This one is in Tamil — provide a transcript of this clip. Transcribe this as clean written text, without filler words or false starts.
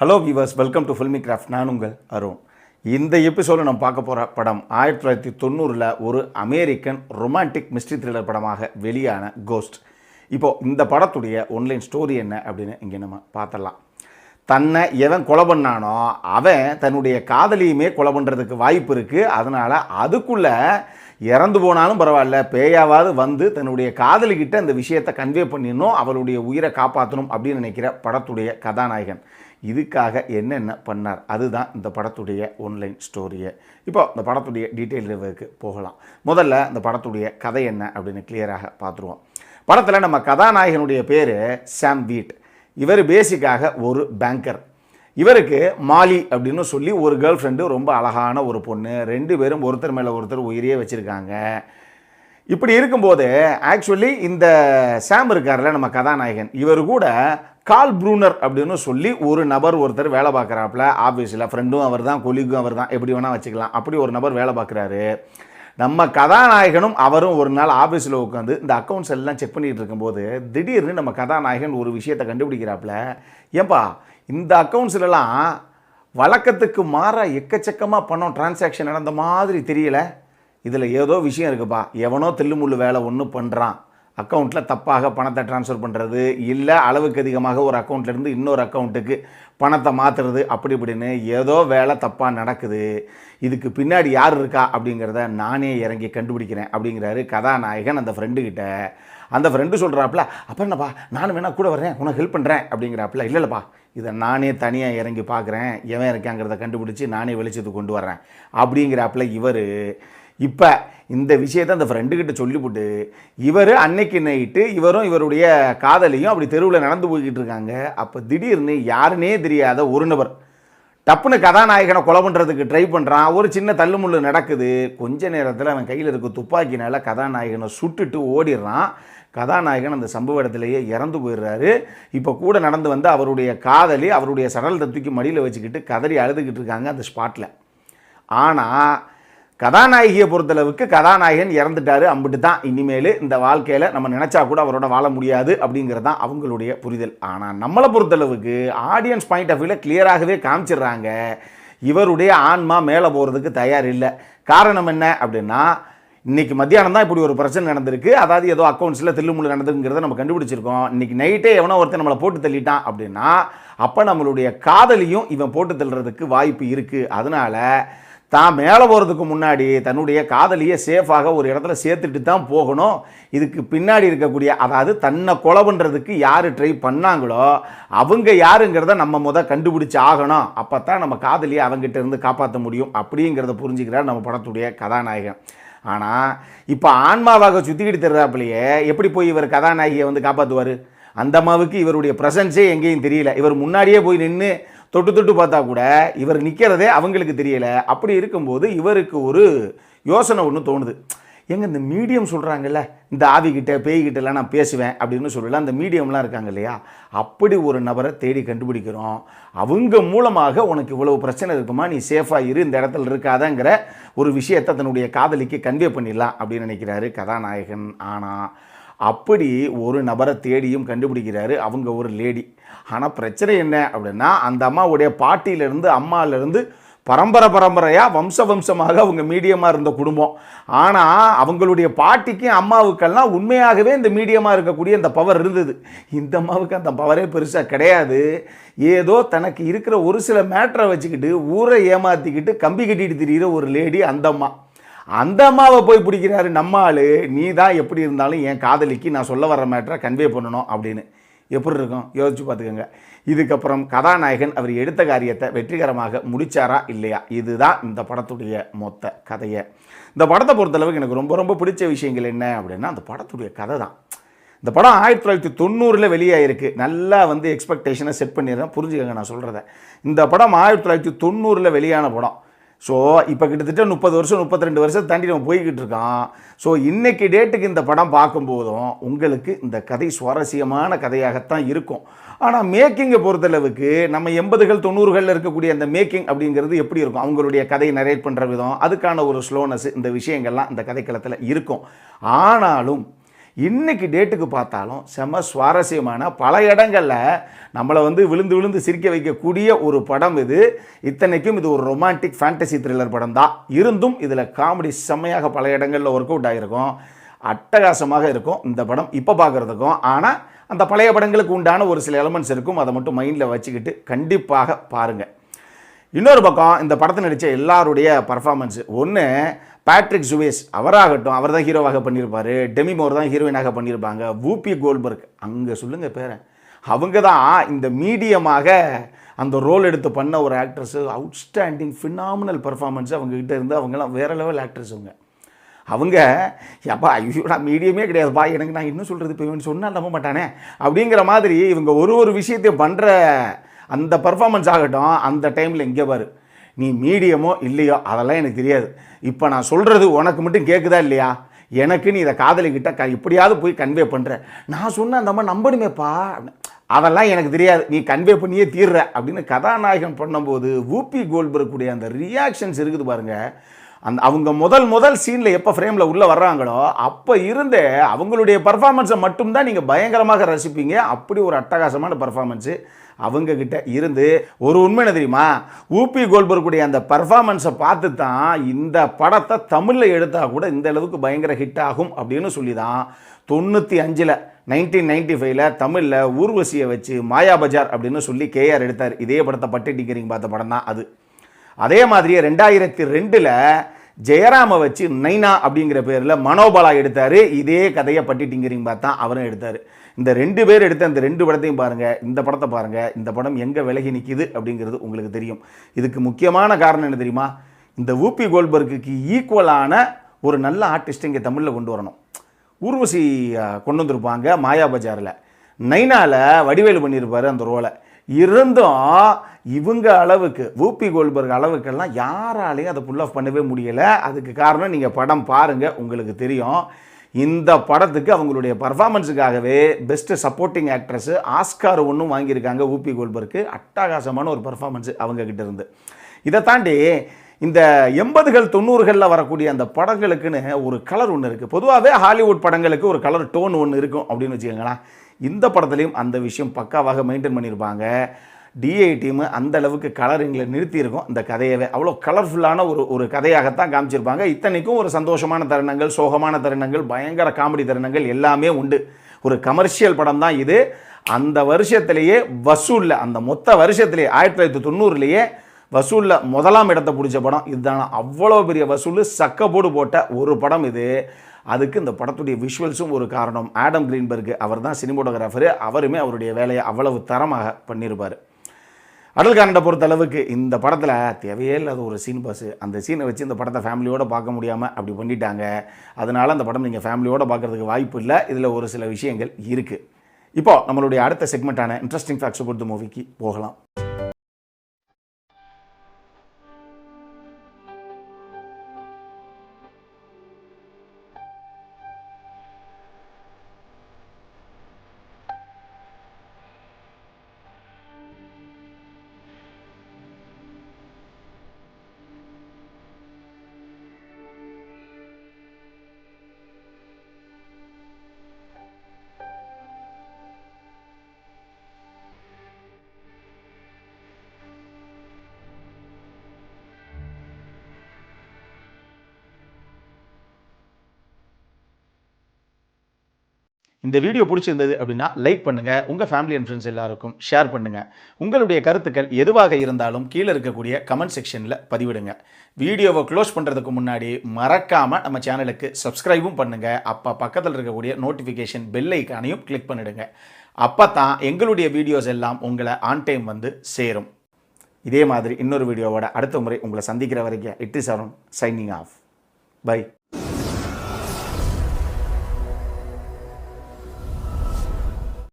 Hello viewers, welcome to filmi craft. நான் உங்கள் அருண். இந்த எபிசோடில் நம்ம பார்க்க போகிற படம் 1990 ஒரு அமெரிக்கன் ரொமான்டிக் மிஸ்ட்ரி த்ரில்லர் படமாக வெளியான கோஸ்ட். இப்போது இந்த படத்துடைய ஒன்லைன் ஸ்டோரி என்ன அப்படின்னு இங்கே நம்ம பார்த்துடலாம். தன்னை எவன் கொலை பண்ணானோ அவன் தன்னுடைய காதலியுமே கொலை பண்ணுறதுக்கு வாய்ப்பு இருக்குது. அதனால் அதுக்குள்ளே இறந்து போனாலும் பரவாயில்ல, பேயாவது வந்து தன்னுடைய காதலிக்கிட்ட அந்த விஷயத்தை கன்வே பண்ணிடணும், அவளுடைய உயிரை காப்பாற்றணும் அப்படின்னு நினைக்கிற படத்துடைய கதாநாயகன் இதுக்காக என்னென்ன பண்ணார், அதுதான் இந்த படத்துடைய ஒன்லைன் ஸ்டோரியை. இப்போ இந்த படத்துடைய டீட்டெயில் ரிவ்யூக்கு போகலாம். முதல்ல இந்த படத்துடைய கதை என்ன அப்படின்னு கிளியராக பார்த்துருவோம். படத்தில் நம்ம கதாநாயகனுடைய பேர் சாம் வீட். இவர் பேசிக்காக ஒரு பேங்கர். இவருக்கு மாலி அப்படின்னு சொல்லி ஒரு கேர்ள் ஃப்ரெண்டு, ரொம்ப அழகான ஒரு பொண்ணு. ரெண்டு பேரும் ஒருத்தர் மேலே ஒருத்தர் உயிரியே வச்சுருக்காங்க. இப்படி இருக்கும்போது ஆக்சுவலி இந்த சாம் இருக்கார்ல நம்ம கதாநாயகன், இவர் கூட கால் ப்ரூனர் அப்படின்னு சொல்லி ஒரு நபர் ஒருத்தர் வேலை பார்க்குறாப்புல ஆஃபீஸில். ஃப்ரெண்டும் அவர் தான், கொலிக்கும் அவர் தான், எப்படி வேணால் வச்சுக்கலாம். அப்படி ஒரு நபர் வேலை பார்க்குறாரு. நம்ம கதாநாயகனும் அவரும் ஒரு நாள் ஆஃபீஸில் உட்காந்து இந்த அக்கௌண்ட்ஸ் எல்லாம் செக் பண்ணிகிட்டு இருக்கும்போது திடீர்னு நம்ம கதாநாயகன் ஒரு விஷயத்தை கண்டுபிடிக்கிறாப்புல. ஏன்பா இந்த அக்கௌண்ட்ஸ்லாம் வழக்கத்துக்கு மாற எக்கச்சக்கமாக பணம் டிரான்சாக்ஷன் நடந்த மாதிரி தெரியல, இதில் ஏதோ விஷயம் இருக்குப்பா, எவனோ தில்லுமுள்ளு வேலை ஒன்று பண்ணுறான், அக்கௌண்ட்டில் தப்பாக பணத்தை ட்ரான்ஸ்ஃபர் பண்ணுறது, இல்லை அளவுக்கு அதிகமாக ஒரு அக்கௌண்ட்லேருந்து இன்னொரு அக்கௌண்ட்டுக்கு பணத்தை மாற்றுறது, அப்படி இப்படின்னு ஏதோ வேலை தப்பாக நடக்குது. இதுக்கு பின்னாடி யார் இருக்கா அப்படிங்கிறத நானே இறங்கி கண்டுபிடிக்கிறேன் அப்படிங்கிறாரு கதாநாயகன் அந்த ஃப்ரெண்டுக்கிட்ட. அந்த ஃப்ரெண்டு சொல்கிறாப்புல, அப்புறம் என்னப்பா நானும் வேணா கூட வரேன், உனக்கு ஹெல்ப் பண்ணுறேன் அப்படிங்கிறாப்புல. இல்லைப்பா, இதை நானே தனியாக இறங்கி பார்க்குறேன், எவன் இருக்காங்கிறத கண்டுபிடிச்சி நானே வெளிச்சத்துக்கு கொண்டு வரேன் அப்படிங்கிறாப்புல. இவர் இப்போ இந்த விஷயத்தை அந்த ஃப்ரெண்டுக்கிட்ட சொல்லிவிட்டு இவர் அன்னைக்கு நைட்டு இவரும் இவருடைய காதலியும் அப்படி தெருவில் நடந்து போய்கிட்டு இருக்காங்க. அப்போ திடீர்னு யாருன்னே தெரியாத ஒரு நபர் டப்புன்னு கதாநாயகனை கொலை பண்ணுறதுக்கு ட்ரை பண்ணுறான். ஒரு சின்ன தள்ளுமுள்ளு நடக்குது. கொஞ்ச நேரத்தில் அவன் கையில் இருக்க துப்பாக்கினால கதாநாயகனை சுட்டுட்டு ஓடிடுறான். கதாநாயகன் அந்த சம்பவ இடத்துலையே இறந்து போயிடுறாரு. இப்போ கூட நடந்து வந்து அவருடைய காதலி அவருடைய சடலத்தை தூக்கி மடியில் வச்சுக்கிட்டு கதறி அழுதுகிட்டு இருக்காங்க அந்த ஸ்பாட்டில். ஆனால் கதாநாயகியை பொறுத்தளவுக்கு கதாநாயகன் இறந்துட்டாரு, அம்பிட்டு தான், இனிமேல் இந்த வாழ்க்கையில் நம்ம நினச்சா கூட அவரோட வாழ முடியாது அப்படிங்கிறது தான் அவங்களுடைய புரிதல். ஆனால் நம்மளை பொறுத்தளவுக்கு ஆடியன்ஸ் பாயிண்ட் ஆஃப் வியூவில் கிளியராகவே காமிச்சிடுறாங்க, இவருடைய ஆன்மா மேலே போகிறதுக்கு தயார் இல்லை. காரணம் என்ன அப்படின்னா, இன்றைக்கி மத்தியானம் தான் இப்படி ஒரு பிரச்சனை நடந்திருக்கு. அதாவது ஏதோ அக்கௌண்ட்ஸில் தில்லுமுள்ளு நடந்துங்கிறத நம்ம கண்டுபிடிச்சிருக்கோம். இன்றைக்கி நைட்டே எவனோ ஒருத்தர் நம்மளை போட்டு தள்ளிட்டான் அப்படின்னா அப்போ நம்மளுடைய காதலியும் இவன் போட்டு தள்ளுறதுக்கு வாய்ப்பு இருக்குது. அதனால் தான் மேலே போகிறதுக்கு முன்னாடி தன்னுடைய காதலியை சேஃபாக ஒரு இடத்துல சேர்த்துட்டு தான் போகணும். இதுக்கு பின்னாடி இருக்கக்கூடிய, அதாவது தன்னை கொலை பண்ணுறதுக்கு யார் ட்ரை பண்ணாங்களோ அவங்க யாருங்கிறத நம்ம கண்டுபிடிச்சி ஆகணும். அப்போ தான் நம்ம காதலியை அவங்ககிட்ட இருந்து காப்பாற்ற முடியும் அப்படிங்கிறத புரிஞ்சுக்கிறார் நம்ம படத்துடைய கதாநாயகன். ஆனால் இப்போ ஆன்மாவாக சுற்றிக்கிட்டு தர்றாப்புலையே எப்படி போய் இவர் கதாநாயகியை வந்து காப்பாற்றுவார்? அந்த அம்மாவுக்கு இவருடைய ப்ரெசன்ஸே எங்கேயும் தெரியல. இவர் முன்னாடியே போய் நின்று தொட்டு பார்த்தா கூட இவர் நிற்கிறதே அவங்களுக்கு தெரியலை. அப்படி இருக்கும்போது இவருக்கு ஒரு யோசனை ஒன்று தோணுது. எங்க இந்த மீடியம் சொல்கிறாங்கல்ல, இந்த ஆவிக்கிட்ட பேய்கிட்டலாம் நான் பேசுவேன் அப்படின்னு சொல்லலாம், அந்த மீடியம்லாம் இருக்காங்க இல்லையா, அப்படி ஒரு நபரை தேடி கண்டுபிடிக்கிறோம். அவங்க மூலமாக உனக்கு இவ்வளவு பிரச்சனை இருக்குமா, நீ சேஃபாக இரு, இந்த இடத்துல இருக்காதங்கிற ஒரு விஷயத்தை தன்னுடைய காதலிக்கு கன்வே பண்ணிடலாம் அப்படின்னு நினைக்கிறாரு கதாநாயகன். ஆனால் அப்படி ஒரு நபரை தேடியும் கண்டுபிடிக்கிறாரு. அவங்க ஒரு லேடி. ஆனால் பிரச்சனை என்ன அப்படின்னா, அந்த அம்மாவுடைய பாட்டியிலேருந்து அம்மாவிலேருந்து பரம்பரையாக வம்சமாக அவங்க மீடியமாக இருந்த குடும்பம். ஆனால் அவங்களுடைய பாட்டிக்கும் அம்மாவுக்கெல்லாம் உண்மையாகவே இந்த மீடியமாக இருக்கக்கூடிய இந்த பவர் இருந்தது. இந்த அம்மாவுக்கு அந்த பவரே பெருசாக கிடையாது. ஏதோ தனக்கு இருக்கிற ஒரு சில மேட்டரை வச்சுக்கிட்டு ஊரை ஏமாற்றிக்கிட்டு கம்பி கட்டிட்டு திரிகிற ஒரு லேடி அந்த அம்மா. அந்த அம்மாவை போய் பிடிக்கிறாரு நம்ம ஆள். நீ தான் எப்படி இருந்தாலும் என் காதலிக்கு நான் சொல்ல வர மேட்டரை கன்வே பண்ணணும் அப்படின்னு. எப்படி இருக்கும் யோசிச்சு பார்த்துக்கோங்க. இதுக்கப்புறம் கதாநாயகன் அவர் எடுத்த காரியத்தை வெற்றிகரமாக முடித்தாரா இல்லையா, இதுதான் இந்த படத்துடைய மொத்த கதையை. இந்த படத்தை பொறுத்தளவுக்கு எனக்கு ரொம்ப ரொம்ப பிடிச்ச விஷயங்கள் என்ன அப்படின்னா, அந்த படத்துடைய கதை தான். இந்த படம் 1990 வெளியாகிருக்கு. நல்லா வந்து எக்ஸ்பெக்டேஷனை செட் பண்ணிடுறேன், புரிஞ்சுக்கங்க நான் சொல்கிறத. இந்த படம் 1990 வெளியான படம். ஸோ இப்போ கிட்டத்தட்ட 30 வருஷம் 32 வருஷம் தாண்டி நம்ம போய்கிட்டு இருக்கோம். ஸோ இன்றைக்கி டேட்டுக்கு இந்த படம் பார்க்கும்போதும் உங்களுக்கு இந்த கதை சுவாரஸ்யமான கதையாகத்தான் இருக்கும். ஆனால் மேக்கிங்கை பொறுத்தளவுக்கு நம்ம 80கள் 90களில் இருக்கக்கூடிய அந்த மேக்கிங் அப்படிங்கிறது எப்படி இருக்கும், அவங்களுடைய கதையை நரேட் பண்ணுற விதம், அதுக்கான ஒரு ஸ்லோனஸ், இந்த விஷயங்கள்லாம் இந்த கதைக்களத்தில் இருக்கும். ஆனாலும் இன்றைக்கி டேட்டுக்கு பார்த்தாலும் செம சுவாரஸ்யமான பல இடங்களில் நம்மளை விழுந்து விழுந்து சிரிக்க வைக்கக்கூடிய ஒரு படம் இது. இத்தனைக்கும் இது ஒரு ரொமான்டிக் ஃபேண்டசி த்ரில்லர் படம் தான். இருந்தும் இதில் காமெடி செம்மையாக பல இடங்களில் ஒர்க் அவுட் ஆகிருக்கும். அட்டகாசமாக இருக்கும் இந்த படம் இப்போ பார்க்குறதுக்கும். ஆனால் அந்த பழைய படங்களுக்கு உண்டான ஒரு சில எலமெண்ட்ஸ் இருக்கும், அதை மட்டும் மைண்டில் வச்சுக்கிட்டு கண்டிப்பாக பாருங்கள். இன்னொரு பக்கம் இந்த படத்தை நடித்த எல்லாருடைய பர்ஃபார்மன்ஸு, ஒன்று பேட்ரிக் ஜுவேஸ் அவராகட்டும், அவர் தான் ஹீரோவாக பண்ணியிருப்பார். டெமி மோர் தான் ஹீரோயினாக பண்ணியிருப்பாங்க. வூபி கோல்பர்க், அங்கே சொல்லுங்கள் பேரை, அவங்க தான் இந்த மீடியமாக அந்த ரோல் எடுத்து பண்ண ஒரு ஆக்ட்ரஸு. அவுட்ஸ்டாண்டிங் ஃபினாமினல் பர்ஃபார்மன்ஸு அவங்ககிட்ட இருந்து. அவங்களாம் வேறு லெவல் ஆக்ட்ரஸுங்க. அவங்க எப்பா ஐயோ நான் மீடியமே கிடையாதுப்பா, எனக்கு நான் இன்னும் சொல்கிறது இப்போ இவன் சொன்னால் நம்ப மாட்டானே அப்படிங்கிற மாதிரி இவங்க ஒரு விஷயத்தையும் பண்ணுற அந்த பர்ஃபார்மன்ஸ் ஆகட்டும். அந்த டைமில் இங்கே பாரு, நீ மீடியமோ இல்லையோ அதெல்லாம் எனக்கு தெரியாது, இப்போ நான் சொல்கிறது உனக்கு மட்டும் கேட்குதா இல்லையா, எனக்கு நீ இதை காதலிக்கிட்ட இப்படியாவது போய் கன்வே பண்ணுற, நான் சொன்ன அந்த மாதிரி நம்பணுமேப்பா, அதெல்லாம் எனக்கு தெரியாது, நீ கன்வே பண்ணியே தீர்ற அப்படின்னு கதாநாயகன் பண்ணும்போது வூபி கோல்பர்க் கூடிய அந்த ரியாக்ஷன்ஸ் இருக்குது பாருங்கள். அவங்க முதல் சீனில் எப்போ ஃப்ரேமில் உள்ளே வர்றாங்களோ அப்போ இருந்தே அவங்களுடைய பர்ஃபார்மன்ஸை மட்டும்தான் நீங்கள் பயங்கரமாக ரசிப்பீங்க. அப்படி ஒரு அட்டகாசமான பர்ஃபார்மன்ஸு அவங்கக்கிட்ட இருந்து. ஒரு உண்மை என்ன தெரியுமா, வூபி கோல்பர்க்குடைய அந்த பர்ஃபார்மன்ஸை பார்த்து தான் இந்த படத்தை தமிழில் எடுத்தால் கூட இந்த அளவுக்கு பயங்கர ஹிட் ஆகும் அப்படின்னு சொல்லி தான் 95 1995 தமிழில் ஊர்வசியை வச்சு மாயா பஜார் அப்படின்னு சொல்லி கேஆர் எடுத்தார். இதே படத்தை பட்டு டிங்கரிங் பார்த்த படம் தான் அது. அதே மாதிரியே 2002 ஜெயராமை வச்சு நைனா அப்படிங்கிற பேரில் மனோபாலா எடுத்தார். இதே கதையை பட்டி டிங்கரிங் பார்த்தா அவரும் எடுத்தார். இந்த 2 பேர் எடுத்த அந்த 2 படத்தையும் பாருங்கள், இந்த படத்தை பாருங்கள். இந்த படம் எங்கே விலகி நிற்கிது அப்படிங்கிறது உங்களுக்கு தெரியும். இதுக்கு முக்கியமான காரணம் என்ன தெரியுமா, இந்த வூபி கோல்பர்க்கு ஈக்குவலான ஒரு நல்ல ஆர்டிஸ்ட் இங்கே தமிழில் கொண்டு வரணும். ஊர்வசி கொண்டு வந்திருப்பாங்க மாயா பஜாரில், நைனாவில் வடிவேலு பண்ணியிருப்பார் அந்த ரோலை. இருந்தும் இவங்க அளவுக்கு வூபி கோல்பர்க் அளவுக்கெல்லாம் யாராலையும் அதை புல் ஆஃப் பண்ணவே முடியலை. அதுக்கு காரணம் நீங்கள் படம் பாருங்கள் உங்களுக்கு தெரியும். இந்த படத்துக்கு அவங்களுடைய பர்ஃபார்மன்ஸுக்காகவே பெஸ்ட்டு சப்போர்ட்டிங் ஆக்ட்ரஸு ஆஸ்கார் ஒன்றும் வாங்கியிருக்காங்க வூபி கோல்பர்க்கு. அட்டகாசமான ஒரு பர்ஃபார்மன்ஸு அவங்கக்கிட்ட இருந்து. இதை தாண்டி இந்த 80கள் 90களில் வரக்கூடிய அந்த படங்களுக்குன்னு ஒரு கலர் ஒன்று இருக்குது. பொதுவாகவே ஹாலிவுட் படங்களுக்கு ஒரு கலர் டோன் ஒன்று இருக்கும் அப்படின்னு வச்சுக்கோங்களேன். இந்த படத்துலையும் அந்த விஷயம் பக்காவாக மெயின்டைன் பண்ணியிருப்பாங்க. டிஐ டீமு அந்த அளவுக்கு கலரிங்கில் நிறுத்தியிருக்கும் இந்த கதையவே. அவ்வளோ கலர்ஃபுல்லான ஒரு கதையாகத்தான் காமிச்சிருப்பாங்க. இத்தனைக்கும் ஒரு சந்தோஷமான தருணங்கள், சோகமான தருணங்கள், பயங்கர காமெடி தருணங்கள் எல்லாமே உண்டு. ஒரு கமர்ஷியல் படம் தான் இது. அந்த வருஷத்திலேயே வசூலில், அந்த மொத்த வருஷத்திலேயே 1990 வசூலில் முதலாம் இடத்தை பிடிச்ச படம் இதுதானா. அவ்வளோ பெரிய வசூல் சக்கப்போடு போட்ட ஒரு படம் இது. அதுக்கு இந்த படத்துடைய விஷுவல்ஸும் ஒரு காரணம். ஆடம் கிரீன்பர்க் அவர் தான் சினிமோட்டோகிராஃபரு. அவருமே அவருடைய வேலையை அவ்வளவு தரமாக பண்ணியிருப்பார். அடல் காண்டை பொறுத்த அளவுக்கு இந்த படத்தில் தேவையே இல்லாத ஒரு சீன் பாஸ். அந்த சீனை வச்சு இந்த படத்தை ஃபேமிலியோடு பார்க்க முடியாமல் அப்படி பண்ணிட்டாங்க. அதனால் அந்த படம் நீங்கள் ஃபேமிலியோடு பார்க்குறதுக்கு வாய்ப்பு இல்லை. இதில் ஒரு சில விஷயங்கள் இருக்குது. இப்போது நம்மளுடைய அடுத்த செக்மெண்ட்டான இன்ட்ரெஸ்டிங் ஃபேக்ட்ஸ் அபௌட் தி மூவிக்கு போகலாம். இந்த வீடியோ பிடிச்சிருந்தது அப்படின்னா லைக் பண்ணுங்கள், உங்கள் ஃபேமிலி அண்ட் ஃப்ரெண்ட்ஸ் எல்லாருக்கும் ஷேர் பண்ணுங்கள். உங்களுடைய கருத்துக்கள் எதுவாக இருந்தாலும் கீழே இருக்கக்கூடிய கமெண்ட் செக்ஷனில் பதிவிடுங்க. வீடியோவை க்ளோஸ் பண்ணுறதுக்கு முன்னாடி மறக்காமல் நம்ம சேனலுக்கு சப்ஸ்கிரைபும் பண்ணுங்கள். அப்போ பக்கத்தில் இருக்கக்கூடிய நோட்டிஃபிகேஷன் பெல் ஐக்கானையும் கிளிக் பண்ணிவிடுங்க. அப்போ தான் எங்களுடைய வீடியோஸ் எல்லாம் உங்களை ஆன் டைம் வந்து சேரும். இதே மாதிரி இன்னொரு வீடியோவோட அடுத்த முறை உங்களை சந்திக்கிற வரைக்கும் it is Arun signing off. By.